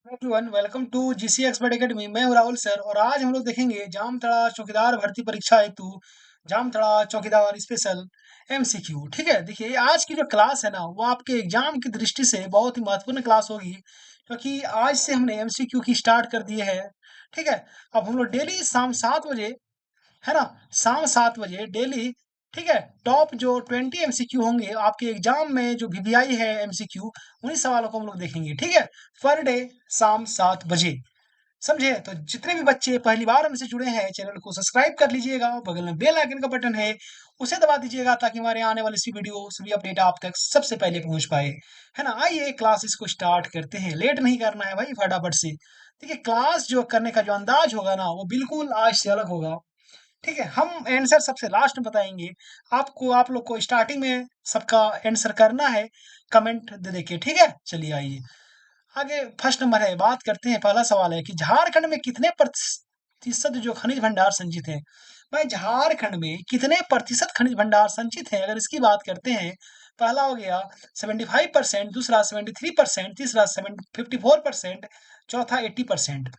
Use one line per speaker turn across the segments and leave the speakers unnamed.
Everyone welcome to GC expert academy. मैं हूं Rahul sir और आज हम लोग देखेंगे जामताड़ा चौकीदार भर्ती परीक्षा हेतु जामताड़ा चौकीदार स्पेशल एमसीक्यू। ठीक है, देखिए आज की जो क्लास है ना वो आपके एग्जाम की दृष्टि से बहुत ही महत्वपूर्ण क्लास होगी, क्योंकि आज से हमने एमसीक्यू की स्टार्ट कर दिए हैं। ठीक है, अब हम लोग डेली शाम 7 बजे, है ना, शाम 7 बजे डेली, ठीक है, टॉप जो 20 एमसीक्यू होंगे आपके एग्जाम में, जो वीवीआई है एमसीक्यू, उन्हीं सवालों को हम लोग देखेंगे। ठीक है, पर डे शाम 7 बजे, समझे? तो जितने भी बच्चे पहली बार हमसे जुड़े हैं चैनल को सब्सक्राइब कर लीजिएगा, बगल में बेल आइकन का बटन है उसे दबा दीजिएगा, ताकि हमारे आने वाली सी वीडियो सभी अपडेट आप तक सबसे पहले पहुंच पाए। है ना, आइए क्लासेस को स्टार्ट करते हैं, लेट नहीं करना है भाई, फटाफट से। देखिए क्लास जो करने का जो अंदाज होगा ना वो बिल्कुल आज से अलग होगा। ठीक है, हम आंसर सबसे लास्ट में बताएंगे आपको, आप लोग को स्टार्टिंग में सबका आंसर करना है कमेंट दे देके। ठीक है, चलिए आइए आगे। फर्स्ट नंबर है, बात करते हैं। पहला सवाल है कि झारखंड में कितने प्रतिशत जो खनिज भंडार संचित हैं। भाई झारखंड में कितने प्रतिशत खनिज भंडार संचित हैं, अगर इसकी बात करते हैं, पहला हो गया 75%, दूसरा 73%, तीसरा 54%, चौथा 80%।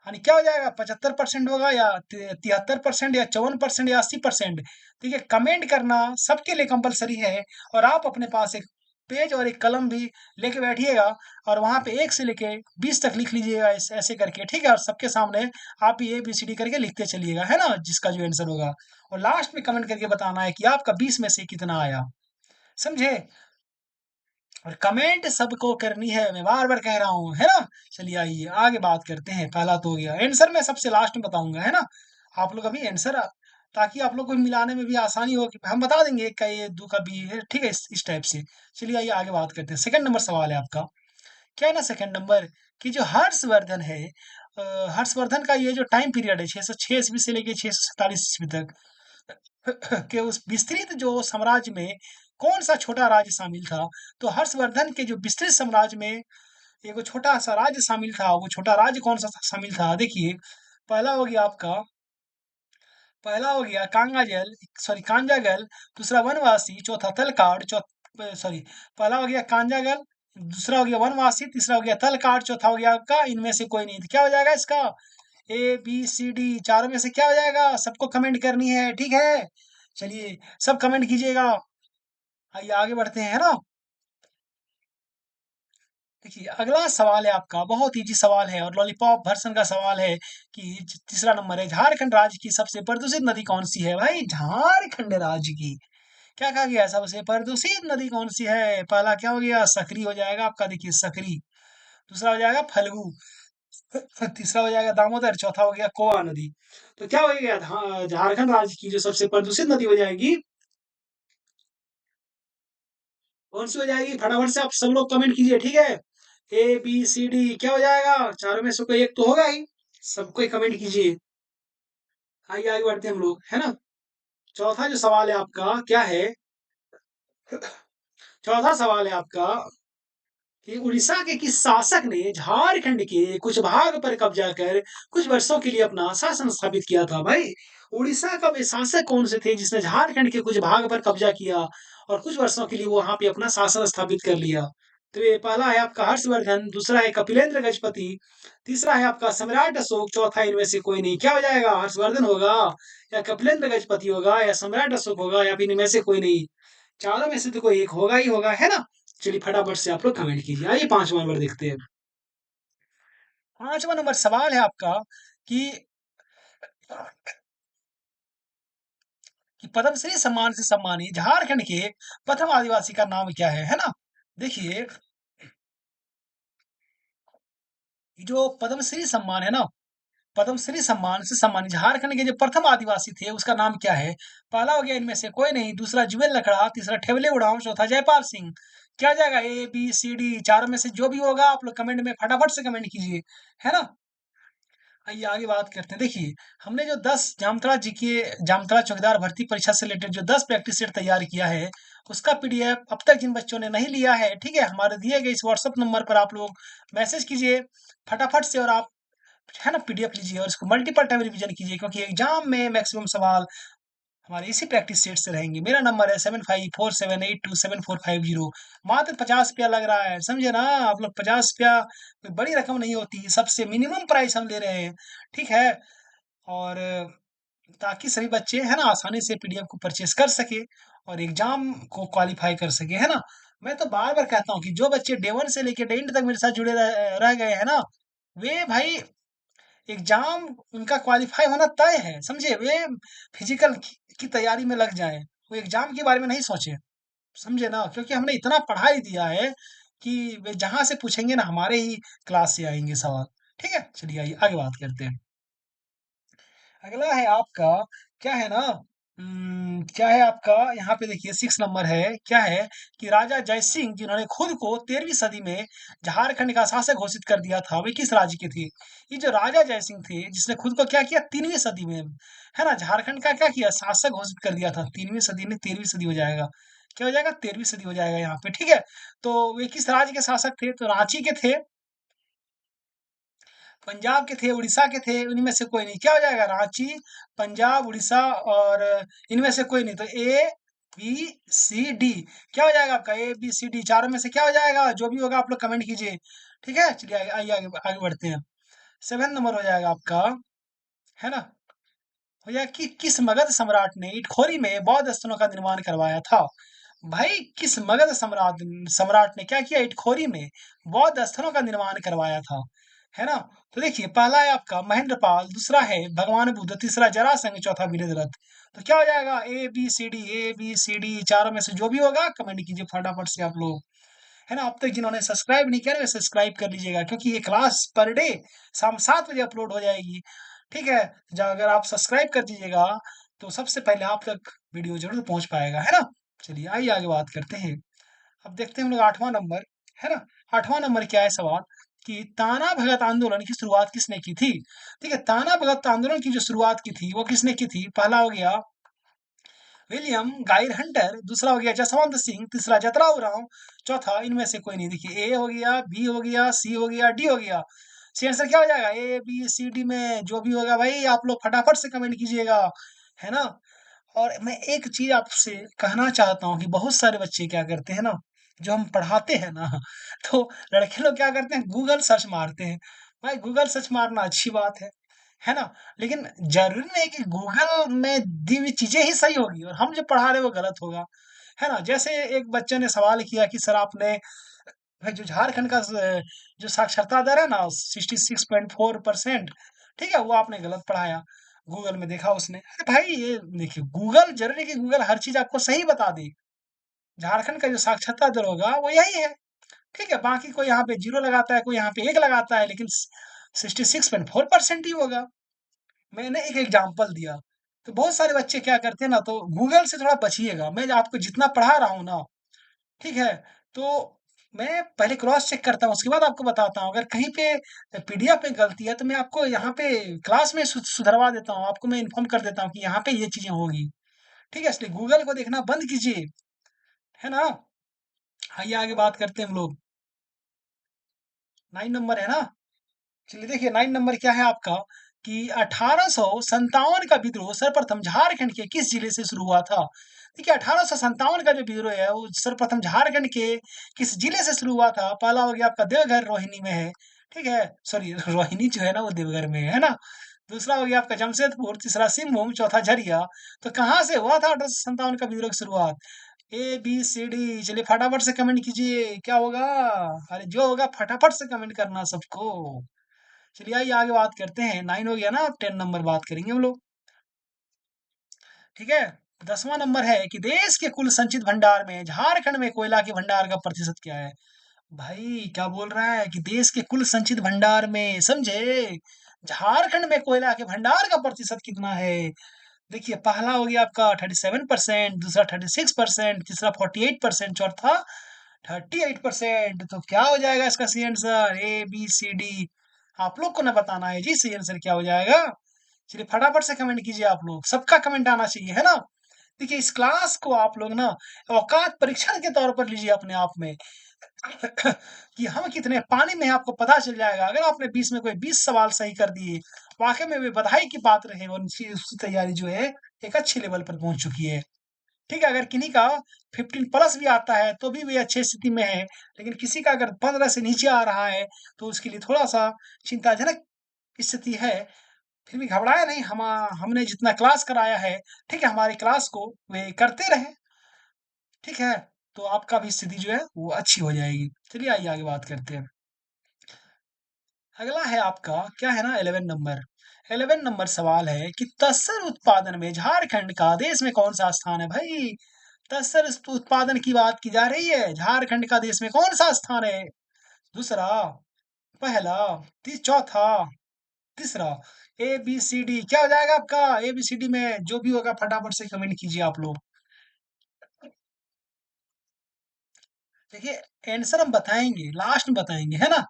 यानी क्या हो जाएगा, 75% होगा या 73% या 54% या 80%। ठीक है, कमेंट करना सबके लिए कंपलसरी है, और आप अपने पास एक पेज और एक कलम भी लेके बैठिएगा, और वहां पे 1 से लेके 20 तक लिख लीजिएगा, ऐसे करके। ठीक है, और सबके सामने आप ये ABCD करके लिखते चलिएगा, है ना, जिसका जो आंसर होगा। और लास्ट में कमेंट करके बताना है कि आपका 20 में से कितना आया, समझे? और कमेंट सबको करनी है, मैं बार बार कह रहा हूँ, है ना। चलिए आइए आगे बात करते हैं। पहला तो हो गया आंसर, मैं सबसे लास्ट में बताऊंगा, है ना। आप लोग अभी आंसर, ताकि आप लोग को मिलाने में भी आसानी हो, कि हम बता देंगे एक का ये, दो का बी है। ठीक है, इस टाइप से। चलिए आइए आगे बात करते हैं। सेकंड नंबर सवाल है आपका, क्या है ना, सेकंड नंबर, कि जो हर्षवर्धन है, हर्षवर्धन का ये जो टाइम पीरियड है 606 ईस्वी से लेके 647 ईस्वी तक, के उस विस्तृत जो साम्राज्य में कौन सा छोटा राज्य शामिल था। तो हर्षवर्धन के जो विस्तृत साम्राज्य में एक छोटा सा राज्य शामिल था, वो छोटा राज्य कौन सा शामिल था, देखिए। पहला हो गया आपका, पहला हो गया कांगाजल, सॉरी कांजागल, दूसरा वनवासी, चौथा तलकाड़, सॉरी, पहला हो गया कांजागल, दूसरा हो गया वनवासी, तीसरा हो गया तलकाड़, चौथा हो गया आपका इनमें से कोई नहीं। तो क्या हो जाएगा इसका, ABCD, चारों में से क्या हो जाएगा, सबको कमेंट करनी है। ठीक है, चलिए सब कमेंट कीजिएगा। आइए आगे बढ़ते हैं, है ना। देखिए अगला सवाल है आपका, बहुत इजी सवाल है और लॉलीपॉप वर्सन का सवाल है, कि तीसरा नंबर है, झारखंड राज्य की सबसे प्रदूषित नदी कौन सी है। भाई झारखंड राज्य की क्या कहा गया, सबसे प्रदूषित नदी कौन सी है। पहला क्या हो गया, सकरी हो जाएगा आपका, देखिए सकरी। दूसरा हो जाएगा फल्गु, तीसरा हो जाएगा दामोदर, चौथा हो गया कोवा नदी। तो क्या हो गया, झारखंड राज्य की जो सबसे प्रदूषित नदी हो जाएगी, कौन सी हो जाएगी, फटाफट से आप सब लोग कमेंट कीजिए। ठीक है, ABCD क्या हो जाएगा, चारों में से कोई एक तो होगा ही, सबको ही कमेंट कीजिए। आइए आगे बढ़ते हैं हम लोग, है ना। चौथा जो सवाल है आपका क्या है, चौथा सवाल है आपका, कि उड़ीसा के किस शासक ने झारखंड के कुछ भाग पर कब्जा कर कुछ वर्षों के लिए अपना शासन स्थापित किया था। भाई उड़ीसा का वे शासक कौन से थे जिसने झारखंड के कुछ भाग पर कब्जा किया और कुछ वर्षों के लिए वो वहां पे अपना शासन स्थापित कर लिया। तो ये पहला है आपका हर्षवर्धन, दूसरा है कपिलेंद्र गजपति, तीसरा है आपका सम्राट अशोक, चौथा इनमें से कोई नहीं। क्या हो जाएगा, हर्षवर्धन होगा या कपिलेंद्र गजपति होगा या सम्राट अशोक होगा या फिर इनमें से कोई नहीं। चारों में से तो कोई एक होगा ही होगा, है ना। चलिए फटाफट से आप लोग कमेंट कीजिए। आइए पांचवा नंबर देखते हैं। पांचवा नंबर सवाल है आपका, कि पद्मश्री सम्मान से सम्मानित झारखंड के प्रथम आदिवासी का नाम क्या है ना। देखिए जो पद्मश्री सम्मान है ना, पद्मश्री सम्मान से सम्मानित झारखंड के जो प्रथम आदिवासी थे उसका नाम क्या है। पहला हो गया इनमें से कोई नहीं, दूसरा जुएल लकड़ा, तीसरा ठेवले उड़ाव, चौथा जयपाल सिंह। क्या हो जाएगा, ABCD, चारों में से जो भी होगा आप लोग कमेंट में फटाफट से कमेंट कीजिए, है ना। आइए आगे बात करते हैं। देखिए हमने जो 10 जामताड़ा जीके, जामताड़ा चौकीदार भर्ती परीक्षा से रिलेटेड जो 10 प्रैक्टिस सेट तैयार किया है, उसका PDF अब तक जिन बच्चों ने नहीं लिया है, ठीक है, हमारे दिए गए इस व्हाट्सएप नंबर पर आप लोग मैसेज कीजिए फटाफट से, और आप, है ना, PDF लीजिए और इसको मल्टीपल टाइम रिवीजन कीजिए, क्योंकि एग्जाम में मैक्सिमम सवाल हमारे इसी प्रैक्टिस सेट से रहेंगे। मेरा नंबर है 7547827450। मात्र 50 रुपया लग रहा है, समझे ना आप लोग। 50 रुपया कोई बड़ी रकम नहीं होती, सबसे मिनिमम प्राइस हम ले रहे हैं, ठीक है। और ताकि सभी बच्चे है ना आसानी से पीडीएफ को परचेज कर सके और एग्जाम को क्वालिफाई कर सके, है ना। मैं तो बार बार कहता हूँ कि जो बच्चे डे 1 से लेके डे एंड तक मेरे साथ जुड़े रह गए हैं ना, वे भाई एग्जाम उनका क्वालिफाई होना तय है, समझे। वे फिजिकल की तैयारी में लग जाएं, वो एग्जाम के बारे में नहीं सोचे, समझे ना। क्योंकि हमने इतना पढ़ा ही दिया है कि वे जहां से पूछेंगे ना हमारे ही क्लास से आएंगे सवाल। ठीक है, चलिए आइए आगे बात करते हैं। अगला है आपका, क्या है ना, क्या है आपका यहाँ पे देखिए 6 नंबर है। क्या है कि राजा जयसिंह जिन्होंने खुद को 13वीं सदी में झारखंड का शासक घोषित कर दिया था, वे किस राज्य के थे। ये जो राजा जयसिंह थे जिसने खुद को क्या किया 3वीं सदी में, है ना, झारखंड का क्या किया, शासक घोषित कर दिया था। 3वीं सदी में 13वीं सदी हो जाएगा, क्या हो जाएगा, 13वीं सदी हो जाएगा यहाँ पे, ठीक है। तो वे किस राज्य के शासक थे, तो रांची के थे, पंजाब के थे, उड़ीसा के थे, इनमें से कोई नहीं। क्या हो जाएगा, रांची, पंजाब, उड़ीसा और इनमें से कोई नहीं। तो ए बी सी डी क्या हो जाएगा आपका, ए बी सी डी चारों में से क्या हो जाएगा, जो भी होगा आप लोग कमेंट कीजिए। ठीक है, चलिए आइए आगे आगे बढ़ते हैं। 7 नंबर हो जाएगा आपका, है ना, हो जाएगा कि किस मगध सम्राट ने इटखोरी में बौद्ध स्थलों का निर्माण करवाया था। भाई किस मगध सम्राट सम्राट ने क्या किया, इटखोरी में बौद्ध स्थलों का निर्माण करवाया था, है ना। तो देखिए पहला है आपका महेंद्रपाल, दूसरा है भगवान बुद्ध, तीसरा जरासंध, चौथा वीरभद्र। तो क्या हो जाएगा, ए बी सी डी चारों में से जो भी होगा कमेंट कीजिए फटाफट से आप लोग, है ना। अब तक जिन्होंने सब्सक्राइब नहीं किया ना सब्सक्राइब कर लीजिएगा, क्योंकि ये क्लास पर डे शाम 7 बजे अपलोड हो जाएगी, ठीक है। अगर आप सब्सक्राइब कर दीजिएगा तो सबसे पहले आप तक वीडियो जरूर पहुंच पाएगा, है ना। चलिए आइए आगे बात करते हैं। अब देखते हैं हम लोग 8वां नंबर, है ना। 8वां नंबर क्या है सवाल, कि ताना भगत आंदोलन की शुरुआत किसने की थी। ठीक है, ताना भगत आंदोलन की जो शुरुआत की थी वो किसने की थी। पहला हो गया विलियम गाइर हंटर, दूसरा हो गया जसवंत सिंह, तीसरा जतराव राव, चौथा इनमें से कोई नहीं। देखिए ए हो गया, बी हो गया, सी हो गया, डी हो गया। सी आंसर क्या हो जाएगा, ए बी सी डी में जो भी होगा भाई आप लोग फटाफट से कमेंट कीजिएगा, है ना। और मैं एक चीज आपसे कहना चाहता हूँ कि बहुत सारे बच्चे क्या करते हैं ना, जो हम पढ़ाते हैं ना तो लड़के लोग क्या करते हैं, गूगल सर्च मारते हैं। भाई गूगल सर्च मारना अच्छी बात है ना। लेकिन जरूरी नहीं कि गूगल में दी हुई चीजें ही सही होगी और हम जो पढ़ा रहे हैं वो गलत होगा, है ना। जैसे एक बच्चे ने सवाल किया कि सर आपने जो झारखंड का जो साक्षरता दर है ना 66.4%, ठीक है, वो आपने गलत पढ़ाया। गूगल में देखा उसने, अरे भाई ये देखिए गूगल जरूरी कि गूगल हर चीज आपको सही बता दे। झारखंड का जो साक्षरता दर होगा वो यही है, ठीक है। बाकी कोई यहाँ पे 0 लगाता है, कोई यहाँ पे 1 लगाता है, लेकिन 66.4% ही होगा। मैंने एक एग्जांपल दिया। तो बहुत सारे बच्चे क्या करते हैं ना, तो गूगल से थोड़ा बचिएगा। मैं आपको जितना पढ़ा रहा हूँ ना, ठीक है, तो मैं पहले क्रॉस चेक करता हूँ, उसके बाद आपको बताता हूँ। अगर कहीं पे पीडीएफ में गलती है तो मैं आपको यहाँ पे क्लास में सुधरवा देता हूँ, आपको मैं इन्फॉर्म कर देता हूँ कि यहाँ पे ये चीजें होगी, ठीक है। इसलिए गूगल को देखना बंद कीजिए, है ना। आइए आगे बात करते हैं हम लोग। 9 नंबर है ना। चलिए देखिए 9 नंबर क्या है आपका, कि 1857 का विद्रोह सर्वप्रथम झारखंड के किस जिले से शुरू हुआ था। देखिए 1857 का जो विद्रोह है वो सर्वप्रथम झारखंड के किस जिले से शुरू हुआ था। पहला हो गया आपका देवघर, रोहिणी में है, ठीक है, सॉरी रोहिणी जो है ना वो देवघर में है ना। दूसरा हो गया आपका जमशेदपुर, तीसरा सिंहभूम, चौथा झरिया। तो कहाँ से हुआ था 1857 का विद्रोह की शुरुआत, ए बी सी डी। चलिए फटाफट से कमेंट कीजिए क्या होगा, अरे जो होगा फटाफट से कमेंट करना सबको। चलिए आइए आगे बात करते हैं। 9 हो गया ना, अब 10 नंबर बात करेंगे हम लोग, ठीक है। 10वां नंबर है कि देश के कुल संचित भंडार में झारखंड में कोयला के भंडार का प्रतिशत क्या है। भाई क्या बोल रहा है कि देश के कुल संचित भंडार में, समझे, झारखंड में कोयला के भंडार का प्रतिशत कितना है। देखिए पहला हो गया आपका 37%, दूसरा 36%, तीसरा 48%, चौथा 38%। तो क्या हो जाएगा इसका सही answer, A B C D. आप लोग को ना बताना है जी सही आंसर क्या हो जाएगा। चलिए फटाफट से कमेंट कीजिए आप लोग, सबका कमेंट आना चाहिए, है ना। देखिए इस क्लास को आप लोग ना औकात परीक्षण के तौर पर लीजिए अपने आप में, कि हम कितने पानी में हैं आपको पता चल जाएगा। अगर आपने 20 में कोई 20 सवाल सही कर दिए, वाक़ई में वे बधाई की बात रहे और उनकी उसकी तैयारी जो है एक अच्छे लेवल पर पहुँच चुकी है। ठीक है, अगर किन्हीं का 15 प्लस भी आता है तो भी वे अच्छी स्थिति में है, लेकिन किसी का अगर 15 से नीचे आ रहा है तो उसके लिए थोड़ा-सा चिंताजनक स्थिति है। फिर भी घबराएँ नहीं, हमने जितना क्लास कराया है, ठीक है, हमारी क्लास को वे करते रहें, ठीक है? तो आपका भी स्थिति जो है वो अच्छी हो जाएगी। चलिए आइए आगे बात करते हैं। अगला है आपका क्या है ना 11 नंबर। 11 नंबर सवाल है कि तसर उत्पादन में झारखंड का देश में कौन-सा स्थान है भाई? तसर उत्पादन की बात की जा रही है, झारखंड का देश में कौन-सा स्थान है? दूसरा, पहला, चौथा, तीसरा, ए, बी, सी, डी क्या हो जाएगा आपका? ए, बी, सी, डी में जो भी होगा फटाफट से कमेंट कीजिए आप लोग। देखिए आंसर हम बताएँगे, लास्ट में बताएँगे, है ना?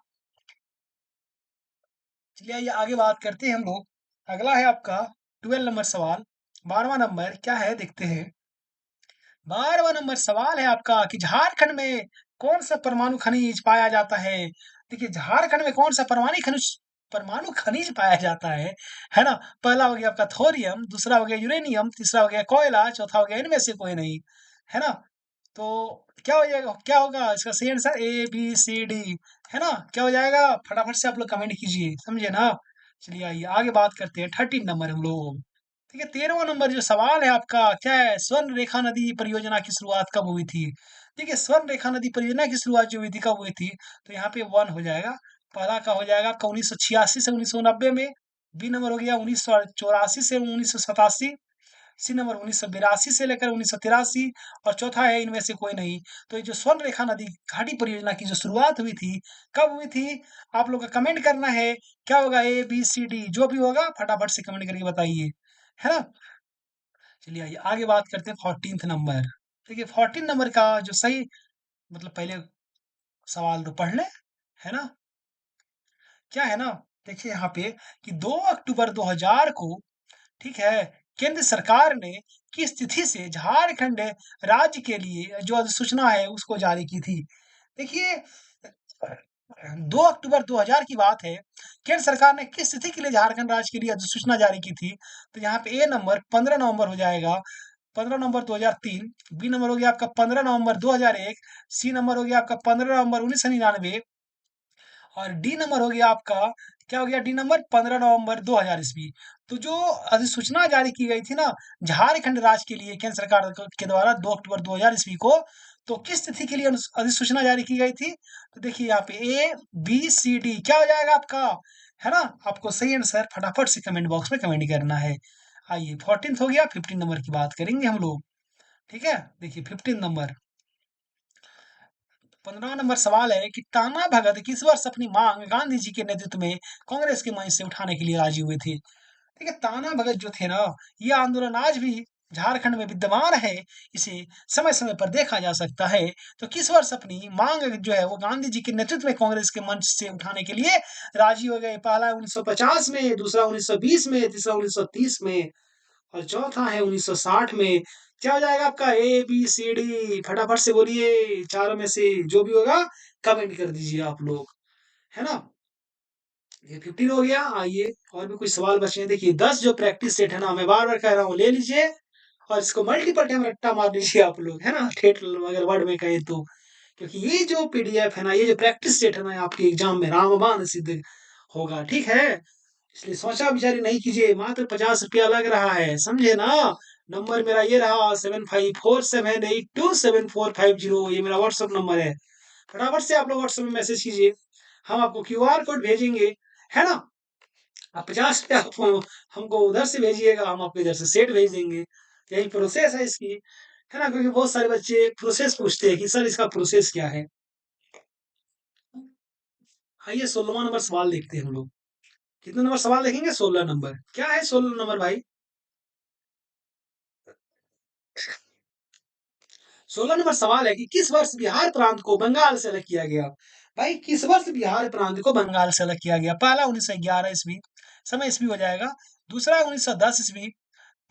चलिए आइए आगे बात करते हैं हम लोग। अगला है आपका 12 नंबर सवाल। 12वां नंबर क्या है देखते हैं। 12वां नंबर सवाल है आपका कि झारखंड में कौन-सा परमाणु खनिज पाया जाता है? देखिए झारखंड में कौन-सा परमाणु खनिज पाया जाता है ना? पहला हो गया आपका थोरियम, दूसरा हो गया यूरेनियम, तीसरा हो गया कोयला, चौथा हो गया इनमें से कोई नहीं, है ना? तो क्या हो जाएगा क्या होगा इसका सही answer A, B, C, D, है ना? क्या हो जाएगा? फटाफट से आप लोग कमेंट कीजिए, समझे ना? चलिए आइए आगे बात करते हैं 13 नंबर हम लोग। ठीक है, 13वां नंबर जो सवाल है आपका क्या है? स्वर्ण रेखा नदी परियोजना की शुरुआत कब हुई थी? देखिए, स्वर्ण रेखा नदी परियोजना की शुरुआत जो हुई थी, कब हुई थी? तो यहाँ पे 1 हो जाएगा। पहला का हो जाएगा आपका 1986 से 1990 में, बी नंबर हो गया 1984 से 1987, सी नंबर 1982 से लेकर 1983 और चौथा है इनमें से कोई नहीं। तो ये जो स्वर्ण रेखा नदी घाटी परियोजना की जो शुरुआत हुई थी, कब हुई थी? आप लोग को कमेंट करना है। क्या होगा ए, बी, सी, डी जो भी होगा फटाफट से कमेंट करके बताइए। है ना? चलिए आइए आगे बात करते हैं 14th नंबर। देखिए 14 नंबर का जो सही मतलब पहले सवाल तो पढ़ लें, है ना? क्या है ना? देखिए यहाँ पे कि 2 अक्टूबर 2000 को ठीक है, केंद्र सरकार ने किस तिथि से झारखंड राज्य के लिए जो अधिसूचना है उसको जारी की थी? देखिए 2 अक्टूबर 2000 की बात है। केंद्र सरकार ने किस तिथि के लिए झारखंड राज्य के लिए अधिसूचना जारी की थी? तो यहाँ पे ए नंबर 15 नवंबर हो जाएगा। 15 नवंबर 2003, बी नंबर हो गया आपका 15 नवंबर 2001, सी नंबर हो गया आपका 15 नवंबर 1999 और डी नंबर हो गया आपका क्या हो गया डी नंबर 15 नवंबर 2000 ईस्वी। तो जो अधिसूचना जारी की गई थी ना झारखंड राज्य के लिए केंद्र सरकार के द्वारा 2 अक्टूबर 2000 ईस्वी को तो किस तिथि के लिए अधिसूचना जारी की गई थी? तो देखिए यहाँ पे ए, बी, सी, डी क्या हो जाएगा आपका? है ना? आपको सही आंसर फटाफट से कमेंट बॉक्स में कमेंट करना है। आइए 14th हो गया 15 नंबर की बात करेंगे हम लोग। ठीक है? देखिए 15 नंबर 15वां नंबर सवाल है कि टाना भगत किस वर्ष अपनी मांग गांधी जी के नेतृत्व में कांग्रेस के मंच से उठाने के लिए राजी हुए थे? देखिए ताना भगत जो थे ना ये आंदोलन आज भी झारखंड में विद्यमान है। इसे समय समय पर देखा जा सकता है। तो किस वर्ष अपनी मांग जो है वो गांधी जी के नेतृत्व में कांग्रेस के मंच से उठाने के लिए राजी हो गए? पहला 1950 में, दूसरा 1920 में, तीसरा 1930 में और चौथा है 1960 में। क्या हो जाएगा आपका ए, बी, सी, डी? फटाफट से बोलिए चारों में से जो भी होगा कमेंट कर दीजिए आप लोग, है ना? ये 15 हो गया। आइए और भी कुछ सवाल बचे हैं। देखिए 10 जो प्रैक्टिस सेट है ना मैं बार-बार कह रहा हूँ ले लीजिए और इसको मल्टीपल टाइम रट्टा मार लीजिए आप लोग, है ना? ठेठ अगर वर्ड में कहें तो। क्योंकि ये जो पीडीएफ है ना, ये जो प्रैक्टिस सेट है ना आपके एग्जाम में रामबाण सिद्ध होगा, ठीक है? इसलिए सोचा विचारी नहीं कीजिए, मात्र ₹50 लग रहा है, समझे ना? नंबर मेरा ये रहा 7547827450 ये मेरा व्हाट्सएप नंबर है। फटाफट से आप लोग व्हाट्सएप में मैसेज कीजिए, हम आपको क्यूआर कोड भेजेंगे, है ना? आप ₹50 आप हमको उधर से भेजिएगा, हम आपको इधर से सेट भेज देंगे। यही प्रोसेस है इसकी, है ना? क्योंकि बहुत सारे बच्चे प्रोसेस पूछते हैं कि सर इसका प्रोसेस क्या है? आइए 16वां नंबर सवाल देखते हैं हम लोग। कितने नंबर सवाल देखेंगे? 16 नंबर। क्या है 16 नंबर भाई? 16 नंबर सवाल है कि किस वर्ष बिहार प्रांत को बंगाल से अलग किया गया? भाई किस वर्ष बिहार प्रांत को बंगाल से अलग किया गया? पहला 1911 ईस्वी, समय ईस्वी हो जाएगा। दूसरा है 1910 ईस्वी,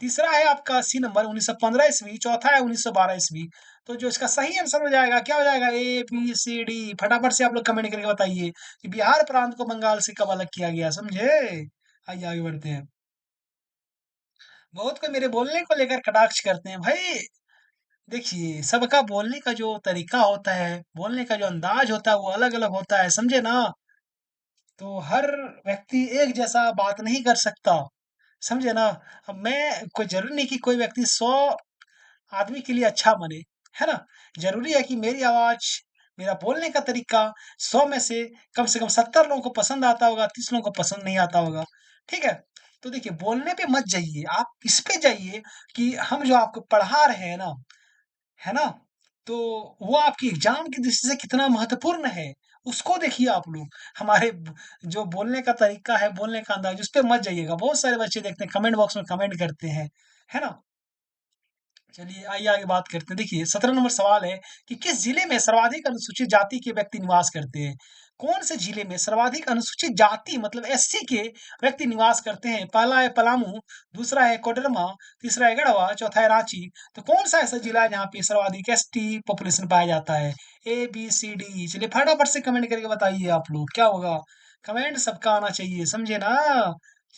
तीसरा है आपका सी नंबर 1915 ईस्वी, चौथा है 1912 ईस्वी। तो जो इसका सही आंसर हो जाएगा क्या हो जाएगा? ए, बी, सी, डी। फटाफट से आप लोग कमेंट करके बताइए कि बिहार प्रांत को बंगाल से कब अलग किया गया, समझे? आइए आगे बढ़ते हैं। बहुत कोई मेरे बोलने को लेकर कटाक्ष करते हैं। भाई देखिए, सबका बोलने का जो तरीका होता है, बोलने का जो अंदाज होता है, वो अलग-अलग होता है, समझे ना? तो हर व्यक्ति एक जैसा बात नहीं कर सकता, समझे ना? अब मैं कोई ज़रूरी नहीं कि कोई व्यक्ति 100 आदमी के लिए अच्छा बने, है ना? ज़रूरी है कि मेरी आवाज़, मेरा बोलने का तरीका 100 में से कम 70 लोगों को पसंद आता होगा, 30 लोगों को पसंद नहीं आता होगा, ठीक है? तो देखिए, बोलने पे मत जाइए, आप इस पे जाइए कि हम जो आपको पढ़ा रहे हैं ना, है ना? तो वो आपकी एग्ज़ाम की दृष्टि से कितना महत्वपूर्ण है, उसको देखिए आप लोग। हमारे ब जो बोलने का तरीका है, बोलने का अंदाज़, उस पे मत जाइएगा। बहुत सारे बच्चे देखते हैं कमेंट बॉक्स में कमेंट करते हैं, है ना? चलिए आइए आगे बात करते हैं। देखिए 17 नंबर सवाल है कि किस जिले में सर्वाधिक अनुसूचित जाति के व्यक्ति निवास करते हैं? कौन से जिले में सर्वाधिक अनुसूचित जाति मतलब एससी के व्यक्ति निवास करते हैं? पहला है पलामू, दूसरा है कोडरमा, तीसरा है गढ़वा, चौथा है रांची। तो कौन सा ऐसा जिला है जहाँ पे सर्वाधिक एसटी पॉपुलेशन पाया जाता है? ए, बी, सी, डी। चलिए फटाफट से कमेंट करके बताइए आप लोग क्या होगा? कमेंट सबका आना चाहिए, समझे ना?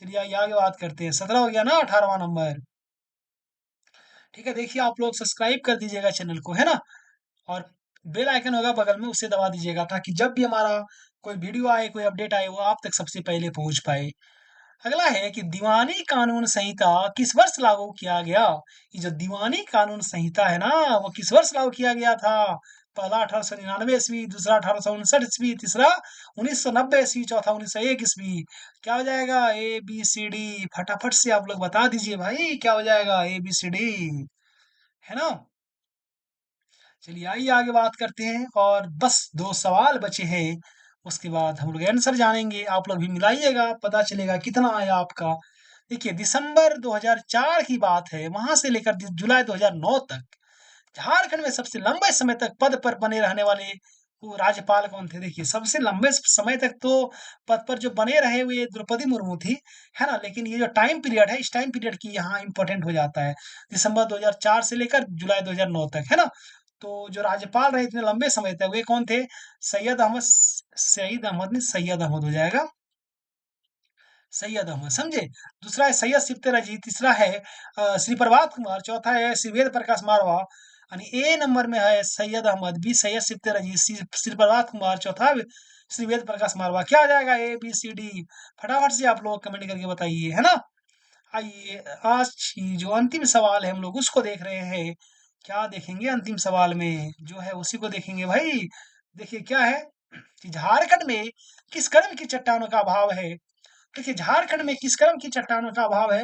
चलिए आइए आगे बात करते हैं। 17 हो गया ना, 18वां नंबर। ठीक है, देखिए आप लोग सब्सक्राइब कर दीजिएगा चैनल को, है ना? और बेल आइकन होगा बगल में, उसे दबा दीजिएगा ताकि जब भी हमारा कोई वीडियो आए, कोई अपडेट आए, वो आप तक सबसे पहले पहुँच पाए। अगला है कि दीवानी कानून संहिता किस वर्ष लागू किया गया? ये जो दीवानी कानून संहिता है ना, वो किस वर्ष लागू किया गया था? पहला 1899 ईस्वी, दूसरा 1859 ईस्वी, तीसरा 1990 ईस्वी, चौथा 1901 ईस्वी। क्या हो जाएगा? ए, बी, सी, डी। फटाफट से आप लोग बता दीजिए भाई, क्या हो जाएगा? ए, बी, सी, डी। है ना? चलिए आइए आगे बात करते हैं और बस 2 सवाल बचे हैं। उसके बाद हम लोग आंसर जानेंगे। आप लोग भी मिलाइएगा, पता चलेगा कितना आया आपका। देखिए दिसंबर 2004 की बात है, वहाँ से लेकर जुलाई 2009 तक झारखंड में सबसे लंबे समय तक पद पर बने रहने वाले वो राज्यपाल कौन थे? देखिए सबसे लंबे समय तक तो पद पर जो बने रहे हुए द्रौपदी मुर्मू थी, है ना? लेकिन ये जो टाइम पीरियड है, इस टाइम पीरियड की यहाँ इम्पोर्टेंट हो जाता है। दिसंबर 2004 से लेकर जुलाई 2009 तक, है ना? तो जो राज्यपाल रहे इतने लंबे समय तक, वे कौन थे? सैयद अहमद नहीं, सैयद अहमद हो जाएगा। सैयद अहमद, समझे? दूसरा है सैयद सिप्ते रजी, तीसरा है श्री प्रभात कुमार, चौथा है श्री वेद प्रकाश मारवा। यानी ए नंबर में है सैयद अहमद, बी सैयद सिप्ते रजी, सी श्री प्रभात कुमार, चौथा श्री वेद प्रकाश मारवा। क्या आ जाएगा? ए, बी, सी, डी। फटाफट से आप लोग कमेंट करके बताइए, है ना? आइए आज की जो अंतिम सवाल है हम लोग उसको देख रहे हैं। क्या देखेंगे अंतिम सवाल में? जो है उसी को देखेंगे भाई। देखिए क्या है कि झारखंड में किस कर्म की चट्टानों का अभाव है? देखिए झारखंड में किस क्रम की चट्टानों का अभाव है?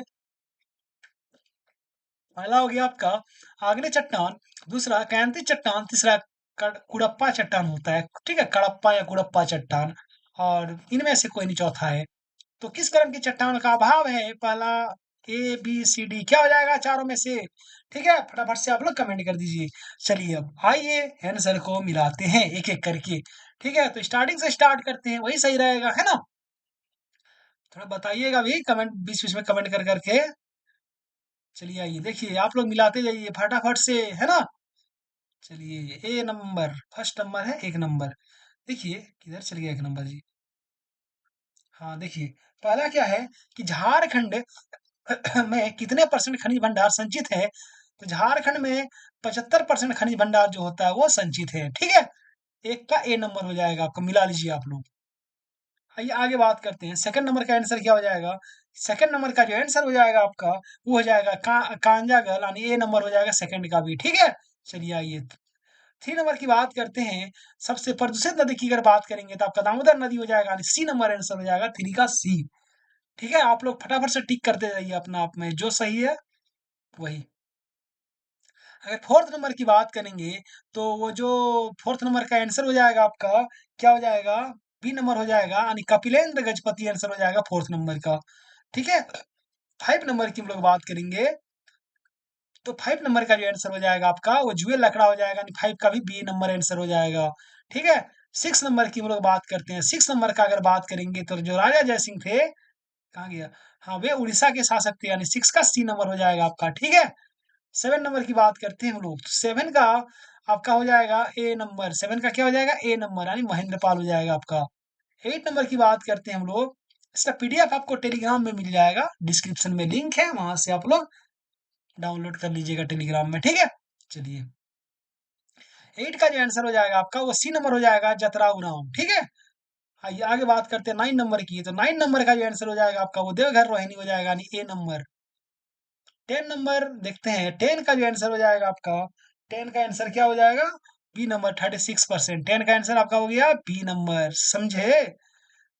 पहला हो गया आपका आग्नेय चट्टान, दूसरा कांति चट्टान, तीसरा कुड़प्पा चट्टान होता है, ठीक है? कड़प्पा या कुड़प्पा चट्टान। और इनमें से कोई नहीं चौथा है। तो किस क्रम की चट्टान का अभाव है? पहला ए, बी, सी, डी। क्या हो जाएगा चारों में से? ठीक है, फटाफट से आप लोग कमेंट कर दीजिए। चलिए अब आइए आंसर को मिलाते हैं एक एक करके। ठीक है, तो स्टार्टिंग से स्टार्ट करते हैं, वही सही रहेगा, है ना? थोड़ा बताइएगा भी कमेंट, बीच बीच में कमेंट कर करके। चलिए आइए देखिए आप लोग मिलाते जाइए फटाफट से, है ना? चलिए ए नंबर, फर्स्ट नंबर है 1 नंबर। देखिए किधर चल गया 1 नंबर जी? हाँ, देखिए पहला क्या है कि झारखंड में कितने परसेंट खनिज भंडार संचित है? तो झारखंड में 75% खनिज भंडार जो होता है वो संचित है, ठीक है? एक का ए नंबर हो जाएगा, आपको मिला लीजिए आप लोग। आइए आगे बात करते हैं। सेकंड नंबर का आंसर क्या हो जाएगा? सेकंड नंबर का जो आंसर हो जाएगा आपका, वो हो जाएगा कांजागल, यानी ए नंबर हो जाएगा सेकंड का भी, ठीक है? चलिए आइए 3 नंबर की बात करते हैं। सबसे प्रदूषित नदी की अगर बात करेंगे तो आपका दामोदर नदी हो जाएगा, यानी सी नंबर आंसर हो जाएगा 3 का सी। ठीक है? आप लोग फटाफट से टिक करते जाइए अपना आप में, जो सही है वही। अगर 4th नंबर की बात करेंगे, तो वो जो 4th नंबर का आंसर हो जाएगा आपका, क्या हो जाएगा? बी नंबर हो जाएगा, यानी कपिलेंद्र गजपति आंसर हो जाएगा 4th नंबर का। ठीक है? 5 नंबर की हम लोग बात करेंगे, तो 5 नंबर का जो आंसर हो जाएगा आपका, वो जुएल लकड़ा हो जाएगा, यानी 5 का भी बी नंबर आंसर हो जाएगा। ठीक है? 6 नंबर की हम लोग बात करते हैं। 6 नंबर का अगर बात करेंगे, तो जो राजा जयसिंह थे, कहाँ गया? हाँ, वे उड़ीसा के शासक थे, यानी 6 का सी नंबर हो जाएगा आपका। ठीक है? 7 नंबर की बात करते हैं हम लोग, तो 7 का आपका हो जाएगा ए नंबर, 7 का क्या हो जाएगा? ए नंबर, यानी महेंद्र पाल हो जाएगा आपका। 8 नंबर की बात करते हैं हम लोग, इसका पीडीएफ आपको टेलीग्राम में मिल जाएगा, डिस्क्रिप्शन में लिंक है, वहां से आप लोग डाउनलोड कर लीजिएगा टेलीग्राम में, ठीक है? चलिए, 8 का जो आंसर हो जाएगा आपका, वो सी नंबर हो जाएगा, जतरा उरांव, ठीक है? आइए आगे बात करते हैं 9 नंबर की, तो 9 नंबर का जो आंसर हो जाएगा आपका, वो देवघर रोहिणी हो जाएगा, यानी ए नंबर। 10 नंबर देखते हैं, 10 का जो आंसर हो जाएगा आपका, 10 का आंसर क्या हो जाएगा? B number, 36%। 10 का आंसर आपका हो गया बी नंबर, समझे?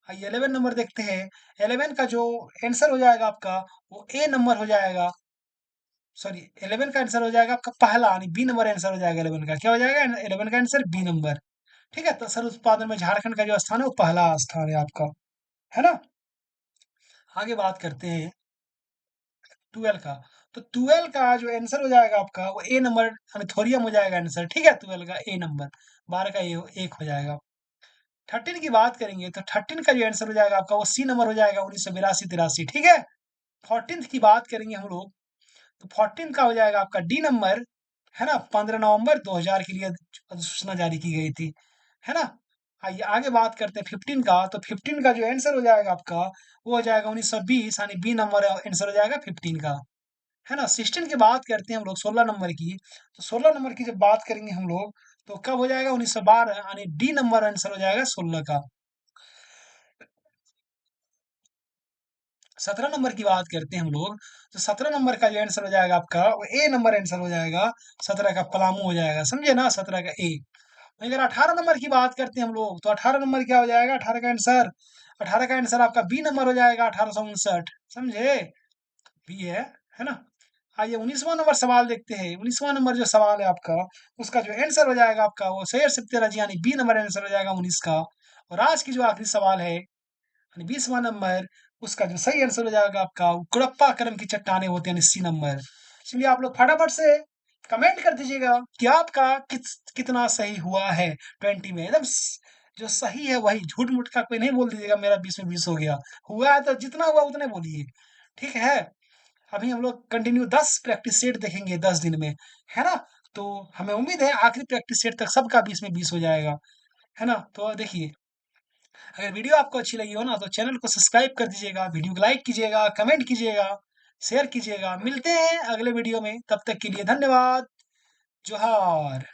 आइए 11 नंबर देखते हैं, 11 का जो आंसर हो जाएगा आपका, वो ए नंबर हो जाएगा। सॉरी, 11 का आंसर हो जाएगा आपका पहला, यानी बी नंबर आंसर हो जाएगा 11 का। क्या हो जाएगा? 11 का आंसर बी नंबर, ठीक है? तो सर उत्पादन में झारखंड का जो स्थान है, वो पहला स्थान है आपका, है ना? आगे बात करते हैं 12 का, तो 12 का जो आंसर हो जाएगा आपका, वो ए नंबर, यानी थोरियम हो जाएगा आंसर, ठीक है? 12 का ए नंबर, 12 का ए एक हो जाएगा। 13 की बात करेंगे, तो 13 का जो आंसर हो जाएगा आपका, वो सी नंबर हो जाएगा, 1982-83, ठीक है? 14th की बात करेंगे हम लोग, तो 14 का हो जाएगा आपका डी नंबर, है ना? 15 नवंबर 2000 के लिए अधिसूचना जारी की गई थी, है ना? आइए आगे बात करते हैं 15 का, तो 15 का जो आंसर हो जाएगा आपका, वो हो जाएगा 1920, यानी बी नंबर आंसर हो जाएगा 15 का, है ना? 16 की बात करते हैं हम लोग, 16 नंबर की, तो 16 नंबर की जब बात करेंगे हम लोग, तो कब हो जाएगा? 1912, यानी डी नंबर आंसर हो जाएगा 16 का। 17 नंबर की बात करते हैं हम लोग, तो 17 नंबर का जो आंसर हो जाएगा आपका, वो ए नंबर आंसर हो जाएगा, 17 का पलामू हो जाएगा, समझे ना? 17 का ए। अगर 18 नंबर की बात करते हैं हम लोग, तो 18 नंबर क्या हो जाएगा? 18 का आंसर, 18 का आंसर आपका बी नंबर हो जाएगा, 1859, समझे? बी है ना? आइए 19वां नंबर सवाल देखते हैं। 19वां नंबर जो सवाल है आपका, उसका जो आंसर हो जाएगा आपका, वो शेर सत्याराजी, यानी बी नंबर आंसर हो जाएगा 19 का। और आज की जो आखिरी सवाल है, यानी 20वां नंबर, उसका जो सही आंसर हो जाएगा आपका, वो कुड़प्पा करम की चट्टानें होते हैं, यानी सी नंबर। इसलिए आप लोग फटाफट से कमेंट कर दीजिएगा कि आपका कितना सही हुआ है 20 में, एकदम जो सही है वही, झूठ मूठ का कोई नहीं बोल दीजिएगा मेरा 20 में 20 हो गया। हुआ है तो जितना हुआ उतने बोलिए, ठीक है? अभी हम लोग कंटिन्यू 10 प्रैक्टिस सेट देखेंगे 10 दिन में, है ना? तो हमें उम्मीद है आखिरी प्रैक्टिस सेट तक सबका 20 में 20 हो जाएगा, है ना? तो देखिए, अगर वीडियो आपको अच्छी लगी हो ना, तो चैनल को सब्सक्राइब कर दीजिएगा, वीडियो को लाइक कीजिएगा, कमेंट कीजिएगा, शेयर कीजिएगा। मिलते हैं अगले वीडियो में, तब तक के लिए धन्यवाद। जोहार।